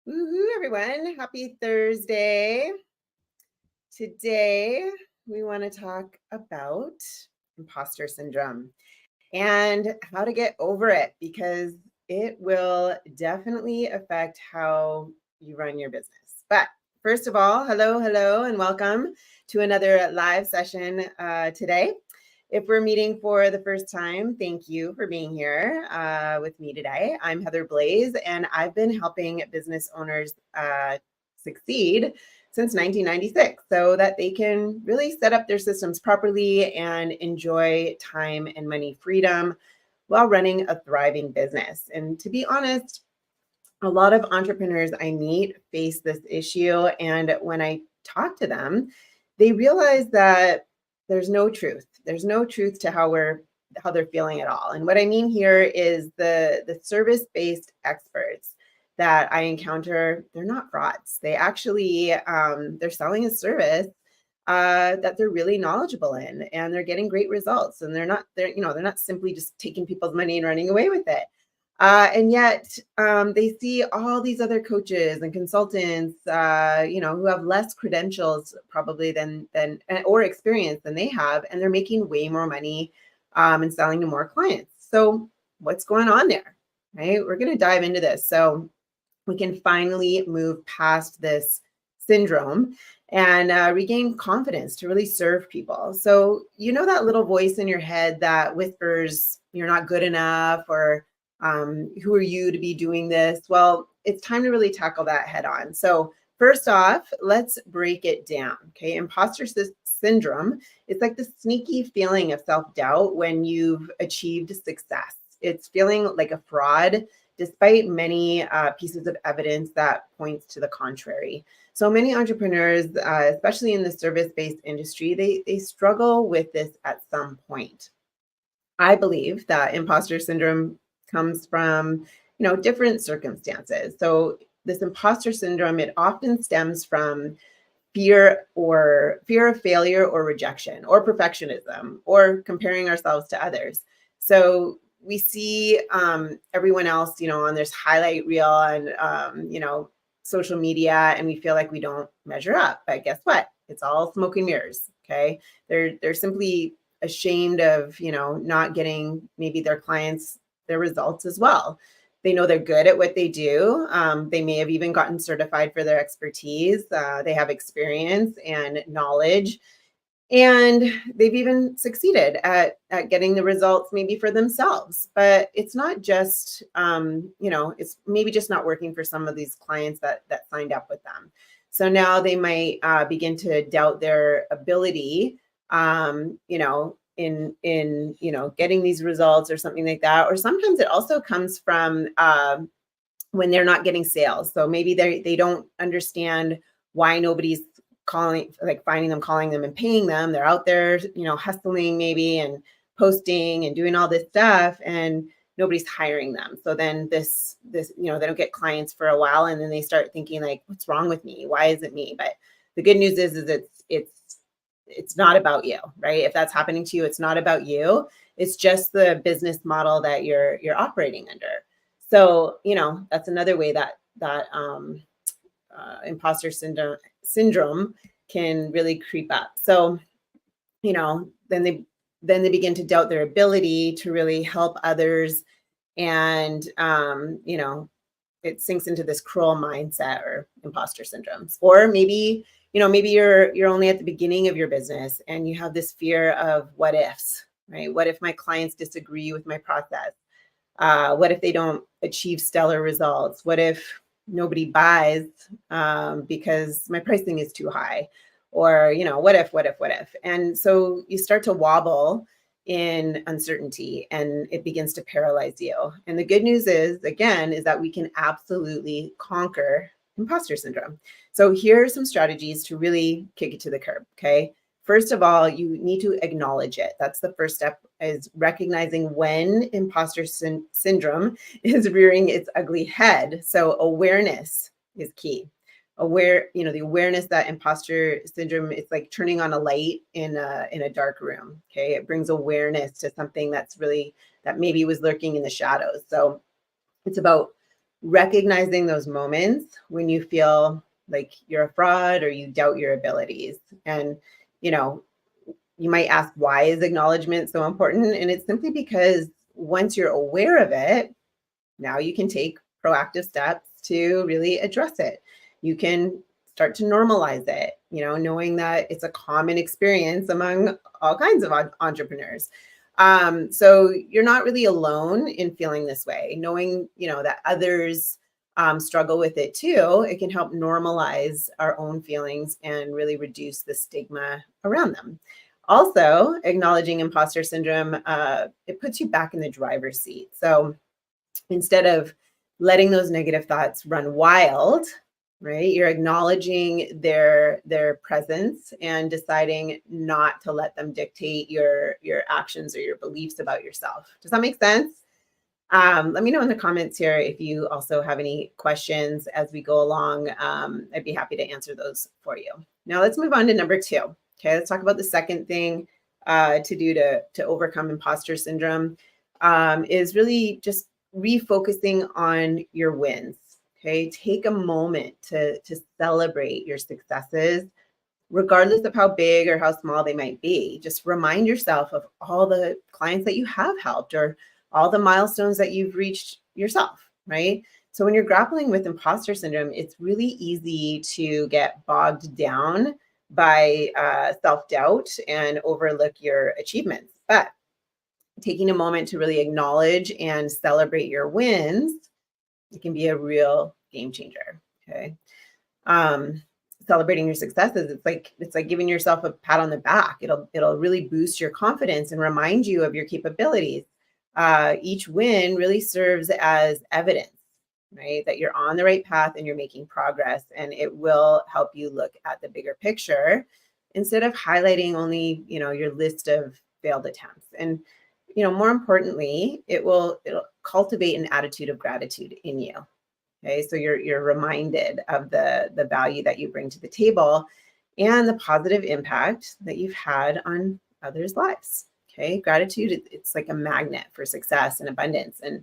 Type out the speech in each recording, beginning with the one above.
Woohoo, everyone. Happy Thursday. Today, we want to talk about imposter syndrome and how to get over it because it will definitely affect how you run your business. But first of all, hello, and welcome to another live session today. If we're meeting for the first time, thank you for being here with me today. I'm Heather Blaze, and I've been helping business owners succeed since 1996 so that they can really set up their systems properly and enjoy time and money freedom while running a thriving business. And to be honest, a lot of entrepreneurs I meet face this issue. And when I talk to them, they realize that there's no truth. There's no truth to how they're feeling at all. And what I mean here is the service-based experts that I encounter, they're not frauds. They actually they're selling a service that they're really knowledgeable in, and they're getting great results. And they're not simply just taking people's money and running away with it. And yet they see all these other coaches and consultants, who have less credentials probably than or experience than they have, and they're making way more money and selling to more clients. So what's going on there, right? We're going to dive into this so we can finally move past this syndrome and regain confidence to really serve people. So that little voice in your head that whispers you're not good enough, or who are you to be doing this? Well, it's time to really tackle that head on. So first off, let's break it down. Okay. Imposter syndrome, it's like the sneaky feeling of self-doubt when you've achieved success. It's feeling like a fraud despite many pieces of evidence that points to the contrary. So many entrepreneurs, especially in the service-based industry, they struggle with this at some point. I believe that imposter syndrome comes from, different circumstances. So this imposter syndrome, it often stems from fear of failure or rejection or perfectionism or comparing ourselves to others. So we see everyone else, on this highlight reel and, social media, and we feel like we don't measure up. But guess what? It's all smoke and mirrors. Okay. They're simply ashamed of, not getting maybe their clients their results as well. They know they're good at what they do. They may have even gotten certified for their expertise. They have experience and knowledge, and they've even succeeded at getting the results maybe for themselves. But it's not just, it's maybe just not working for some of these clients that signed up with them. So now they might begin to doubt their ability, in getting these results or something like that. Or sometimes it also comes from when they're not getting sales. So maybe they don't understand why nobody's calling them and paying them. They're out there, hustling maybe and posting and doing all this stuff, and nobody's hiring them. So then this, they don't get clients for a while, and then they start thinking like, what's wrong with me? Why is it me? But the good news is it's not about you, right? If that's happening to you, it's not about you. It's just the business model that you're operating under. So, that's another way that imposter syndrome can really creep up. So, then they begin to doubt their ability to really help others. And, it sinks into this cruel mindset or imposter syndromes. Or maybe you're only at the beginning of your business and you have this fear of what ifs, right? What if my clients disagree with my process? What if they don't achieve stellar results? What if nobody buys because my pricing is too high? Or, what if? And so you start to wobble in uncertainty, and it begins to paralyze you. And the good news is that we can absolutely conquer imposter syndrome. So here are some strategies to really kick it to the curb. Okay. First of all, you need to acknowledge it. That's the first step, is recognizing when imposter syndrome is rearing its ugly head. So awareness is key. The awareness that imposter syndrome is like turning on a light in a dark room. Okay. It brings awareness to something that maybe was lurking in the shadows. So it's about recognizing those moments when you feel like you're a fraud or you doubt your abilities. And, you know, you might ask, why is acknowledgement so important? And it's simply because once you're aware of it, now you can take proactive steps to really address it. You can start to normalize it, knowing that it's a common experience among all kinds of entrepreneurs. So you're not really alone in feeling this way. Knowing, that others struggle with it too, it can help normalize our own feelings and really reduce the stigma around them. Also, acknowledging imposter syndrome, it puts you back in the driver's seat. So instead of letting those negative thoughts run wild, right? You're acknowledging their presence and deciding not to let them dictate your actions or your beliefs about yourself. Does that make sense? Let me know in the comments here if you also have any questions as we go along. I'd be happy to answer those for you. Now let's move on to number 2. Okay, let's talk about the second thing to do to overcome imposter syndrome is really just refocusing on your wins. Okay, take a moment to celebrate your successes, regardless of how big or how small they might be. Just remind yourself of all the clients that you have helped or all the milestones that you've reached yourself, right? So when you're grappling with imposter syndrome, it's really easy to get bogged down by self-doubt and overlook your achievements. But taking a moment to really acknowledge and celebrate your wins, it can be a real game changer. Okay. Celebrating your successes, it's like giving yourself a pat on the back. It'll really boost your confidence and remind you of your capabilities. Each win really serves as evidence, right, that you're on the right path and you're making progress, and it will help you look at the bigger picture instead of highlighting only, your list of failed attempts. And more importantly, it'll cultivate an attitude of gratitude in you. Okay, so you're reminded of the value that you bring to the table and the positive impact that you've had on others' lives. Okay, gratitude, it's like a magnet for success and abundance, and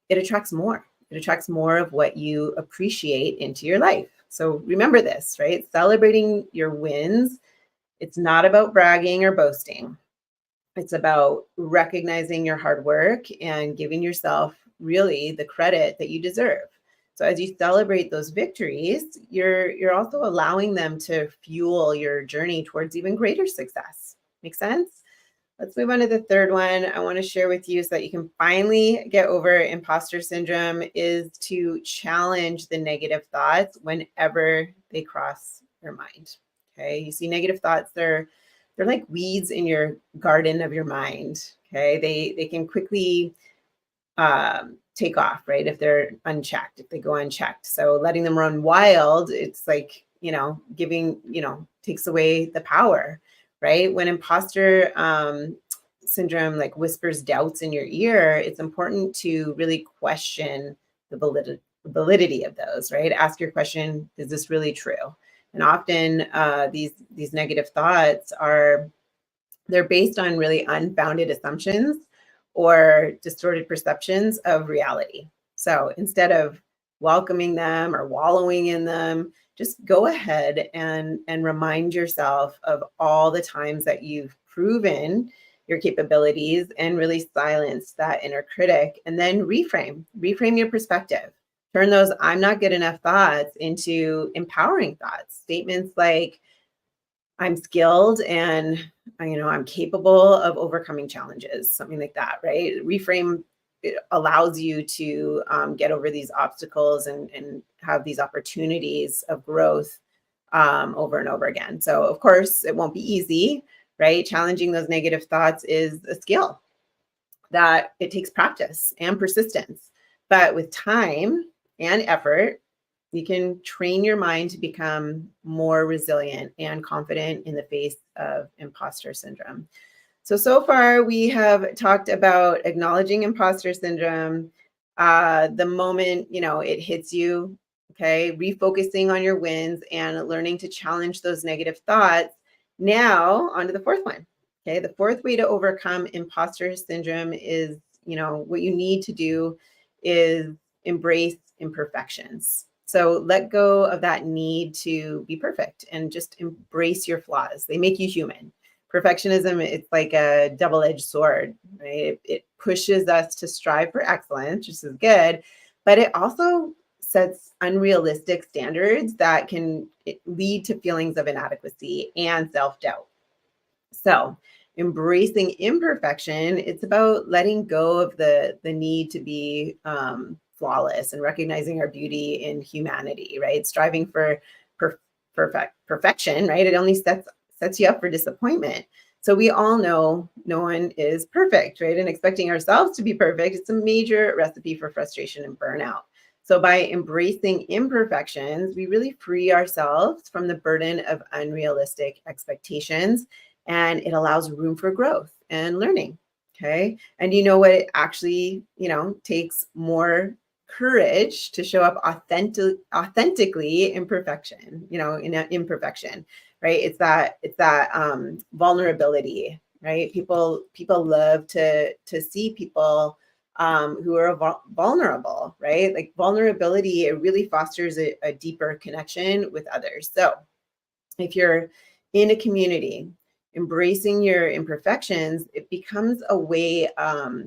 it attracts more. It attracts more of what you appreciate into your life. So remember this, right? Celebrating your wins, it's not about bragging or boasting. It's about recognizing your hard work and giving yourself really the credit that you deserve. So as you celebrate those victories, you're also allowing them to fuel your journey towards even greater success. Make sense? Let's move on to the third one I want to share with you so that you can finally get over imposter syndrome is to challenge the negative thoughts whenever they cross your mind. Okay, you see negative thoughts, they're like weeds in your garden of your mind. Okay, they can quickly take off, right? If they're unchecked, if they go unchecked. So letting them run wild, it's like, giving, takes away the power, right? When imposter syndrome like whispers doubts in your ear, it's important to really question the validity of those, right? Ask your question, is this really true? And often these negative thoughts they're based on really unfounded assumptions or distorted perceptions of reality. So instead of welcoming them or wallowing in them, just go ahead and remind yourself of all the times that you've proven your capabilities and really silence that inner critic, and then reframe your perspective. Turn those I'm not good enough thoughts into empowering thoughts. Statements like, I'm skilled and I'm capable of overcoming challenges, something like that, right? Reframe, it allows you to get over these obstacles and have these opportunities of growth over and over again. So of course it won't be easy, right? Challenging those negative thoughts is a skill that it takes practice and persistence, but with time and effort, you can train your mind to become more resilient and confident in the face of imposter syndrome. So far we have talked about acknowledging imposter syndrome, the moment, it hits you, okay, refocusing on your wins and learning to challenge those negative thoughts. Now on to the fourth one. Okay, the fourth way to overcome imposter syndrome is, what you need to do is embrace imperfections. So let go of that need to be perfect and just embrace your flaws. They make you human. Perfectionism, it's like a double-edged sword, right? It pushes us to strive for excellence, which is good, but it also sets unrealistic standards that can lead to feelings of inadequacy and self-doubt. So, embracing imperfection, it's about letting go of the need to be flawless and recognizing our beauty in humanity, right? Striving for per- perfection, right? It only sets you up for disappointment. So we all know no one is perfect, right? And expecting ourselves to be perfect, it's a major recipe for frustration and burnout. So by embracing imperfections, we really free ourselves from the burden of unrealistic expectations, and it allows room for growth and learning. Okay. And you know what? It actually, takes more courage to show up authentically imperfection, in imperfection, right? It's that vulnerability, right? People love to see people who are vulnerable, right? Like vulnerability, it really fosters a deeper connection with others. So if you're in a community, embracing your imperfections, it becomes a way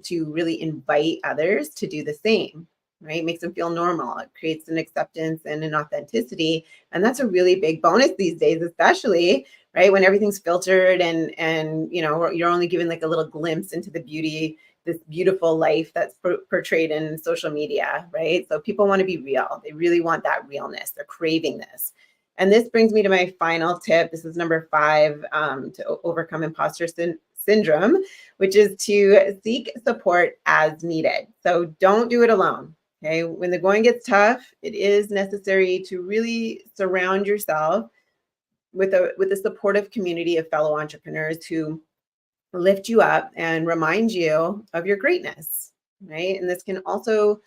to really invite others to do the same, right? It makes them feel normal. It creates an acceptance and an authenticity. And that's a really big bonus these days, especially, right? When everything's filtered and you're only given like a little glimpse into this beautiful life that's portrayed in social media, right? So people want to be real. They really want that realness. They're craving this. And this brings me to my final tip. This is number 5 to overcome imposter syndrome, which is to seek support as needed. So don't do it alone. Okay. When the going gets tough, it is necessary to really surround yourself with a supportive community of fellow entrepreneurs who lift you up and remind you of your greatness, right? And this can also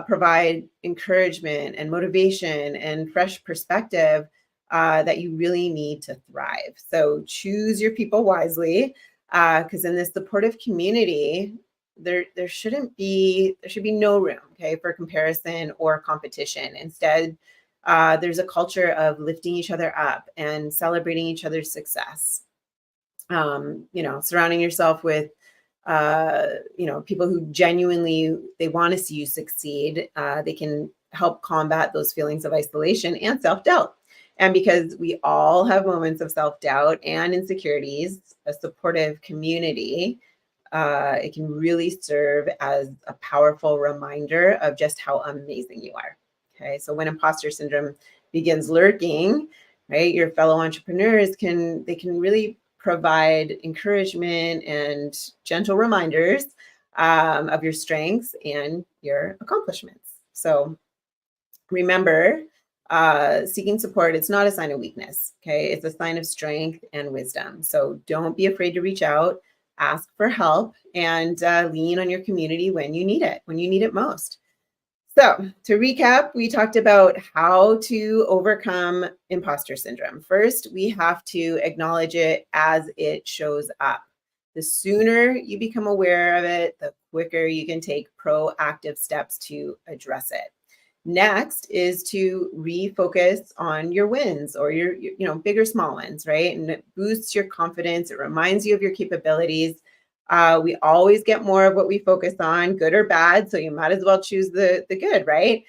provide encouragement and motivation and fresh perspective that you really need to thrive. So choose your people wisely, because in this supportive community, there should be no room, okay, for comparison or competition. Instead, there's a culture of lifting each other up and celebrating each other's success. Surrounding yourself with people who genuinely they want to see you succeed. They can help combat those feelings of isolation and self-doubt. And because we all have moments of self-doubt and insecurities, a supportive community, it can really serve as a powerful reminder of just how amazing you are. Okay, so when imposter syndrome begins lurking, right, your fellow entrepreneurs can really provide encouragement and gentle reminders of your strengths and your accomplishments. So remember, seeking support, it's not a sign of weakness. Okay. It's a sign of strength and wisdom. So don't be afraid to reach out, ask for help, and lean on your community when you need it most. So to recap, we talked about how to overcome imposter syndrome. First, we have to acknowledge it as it shows up. The sooner you become aware of it, the quicker you can take proactive steps to address it. Next is to refocus on your wins or your big or small wins, right? And it boosts your confidence. It reminds you of your capabilities. We always get more of what we focus on, good or bad. So you might as well choose the good, right?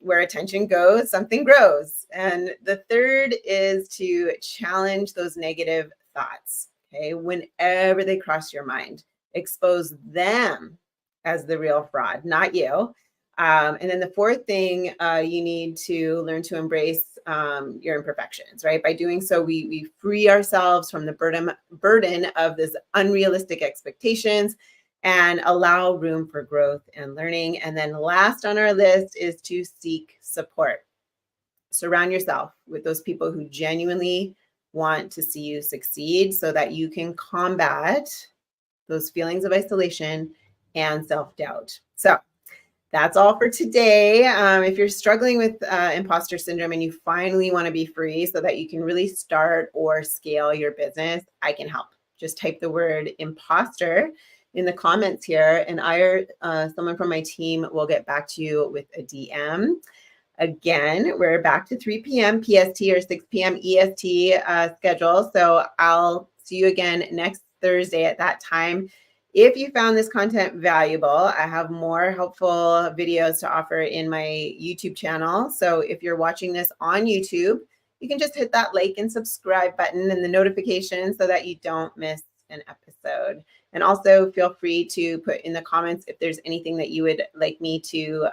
Where attention goes, something grows. And the third is to challenge those negative thoughts. Okay. Whenever they cross your mind, expose them as the real fraud, not you. And then the fourth thing, you need to learn to embrace your imperfections, right? By doing so, we free ourselves from the burden of this unrealistic expectations and allow room for growth and learning. And then last on our list is to seek support. Surround yourself with those people who genuinely want to see you succeed so that you can combat those feelings of isolation and self-doubt. So that's all for today. If you're struggling with imposter syndrome and you finally want to be free so that you can really start or scale your business, I can help. Just type the word imposter in the comments here, and someone from my team will get back to you with a DM. Again, we're back to 3 p.m. PST or 6 p.m. EST schedule. So I'll see you again next Thursday at that time. If you found this content valuable, I have more helpful videos to offer in my YouTube channel. So if you're watching this on YouTube, you can just hit that like and subscribe button and the notification so that you don't miss an episode. And also feel free to put in the comments if there's anything that you would like me to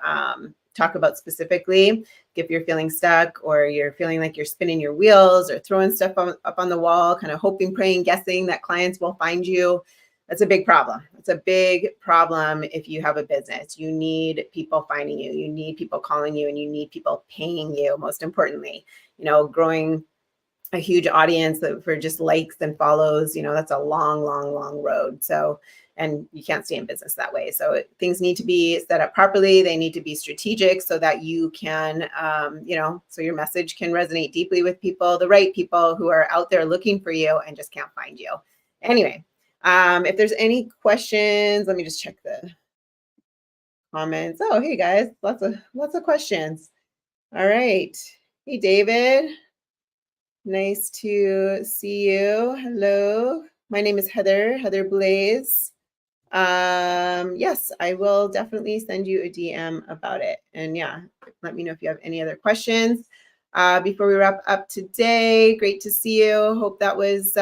talk about specifically. If you're feeling stuck or you're feeling like you're spinning your wheels or throwing stuff up on the wall, kind of hoping, praying, guessing that clients will find you, that's a big problem. It's a big problem if you have a business. You need people finding you. You need people calling you, and you need people paying you, most importantly. Growing a huge audience for just likes and follows, that's a long, long, long road. So, and you can't stay in business that way. So things need to be set up properly. They need to be strategic so that you can, so your message can resonate deeply with people, the right people who are out there looking for you and just can't find you. Anyway, if there's any questions, let me just check the comments. Oh, hey guys, lots of questions. All right. Hey, David. Nice to see you. Hello. My name is Heather Blaze. Yes, I will definitely send you a DM about it. And yeah, let me know if you have any other questions. Before we wrap up today, great to see you. Hope that was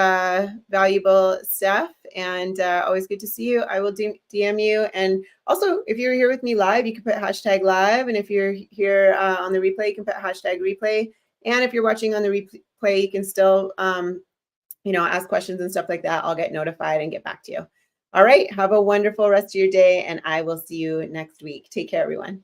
valuable stuff, and always good to see you. I will DM you. And also, if you're here with me live, you can put hashtag live. And if you're here on the replay, you can put hashtag replay. And if you're watching on the replay, you can still, ask questions and stuff like that. I'll get notified and get back to you. All right. Have a wonderful rest of your day, and I will see you next week. Take care, everyone.